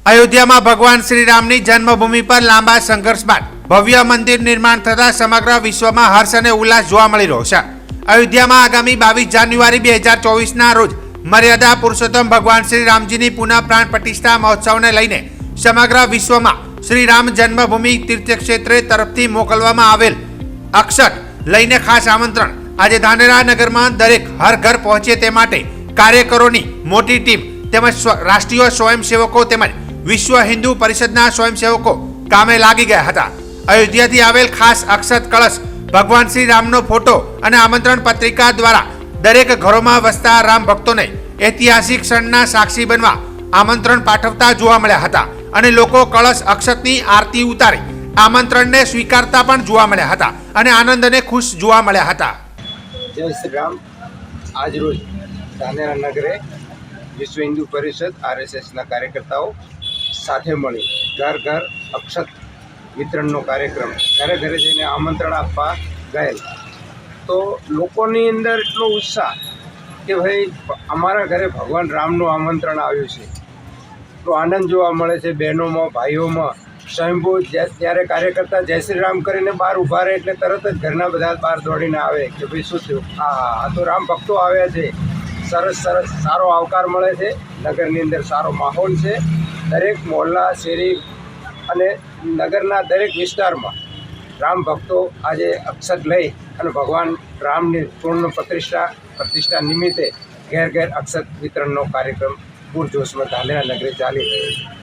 અયોધ્યામાં ભગવાન શ્રી રામની જન્મભૂમિ પર લાંબા સંઘર્ષ બાદ ભવ્ય મંદિર નિર્માણ થતા સમગ્ર વિશ્વમાં હર્ષ અને ઉલ્લાસ જોવા મળી રહ્યો છે। અયોધ્યામાં આગામી 22 જાન્યુઆરી 2024ના રોજ મર્યાદા પુરુષોત્તમ ભગવાન શ્રી રામજીની પુનઃ પ્રાણ પ્રતિષ્ઠા મહોત્સવને લઈને સમગ્ર વિશ્વમાં શ્રી રામ જન્મભૂમિ તીર્થક્ષેત્રે તરફથી મોકલવામાં આવેલ અક્ષત લઈને ખાસ આમંત્રણ આજે ધાનેરા નગરમાં દરેક હર ઘર પહોંચે તે માટે કાર્યકરોની મોટી ટીમ તેમજ રાષ્ટ્રીય સ્વયંસેવકો તેમજ વિશ્વ હિન્દુ પરિષદના સ્વયંસેવકો કામે લાગી ગયા હતા। અયોધ્યાથી આવેલ ખાસ અક્ષત કળશ ભગવાન શ્રી રામનો ફોટો અને આમંત્રણ પત્રિકા દ્વારા દરેક ઘરોમાં વસતા રામ ભક્તોને ઐતિહાસિક ક્ષણના સાક્ષી બનવા આમંત્રણ પાઠવતા જોવા મળ્યા હતા અને લોકો કળશ અક્ષતની આરતી ઉતારી આમંત્રણને સ્વીકારતા પણ જોવા મળ્યા હતા અને આનંદ અને ખુશ જોવા મળ્યા હતા। જય શ્રી રામ। આજ રોજ ધાનેરા નગરે વિશ્વ હિન્દુ પરિષદ RSSના કાર્યકર્તાઓ સાથે મળી ઘર ઘર અક્ષત વિતરણનો કાર્યક્રમ ઘરે ઘરે જઈને આમંત્રણ આપવા ગયેલ તો લોકોની અંદર એટલો ઉત્સાહ કે ભાઈ અમારા ઘરે ભગવાન રામનું આમંત્રણ આવ્યું છે, તો આનંદ જોવા મળે છે। બહેનોમાં ભાઈઓમાં સ્વયંભૂ જ્યારે કાર્યકર્તા જય શ્રી રામ કરીને બહાર ઊભા રહે એટલે તરત જ ઘરના બધા બહાર દોડીને આવે કે ભાઈ શું થયું, આ તો રામ ભક્તો આવ્યા છે। સરસ સરસ સારો આવકાર મળે છે, નગરની અંદર સારો માહોલ છે। દરેક મોહલ્લા શેરી અને નગરના દરેક વિસ્તારમાં રામ ભક્તો આજે અક્ષત લઈ અને ભગવાન રામની પૂર્ણ પ્રતિષ્ઠા નિમિત્તે ઘેર ઘેર અક્ષત વિતરણનો કાર્યક્રમ પૂરજોશમાં ધાનેરા નગરે ચાલી રહ્યો છે।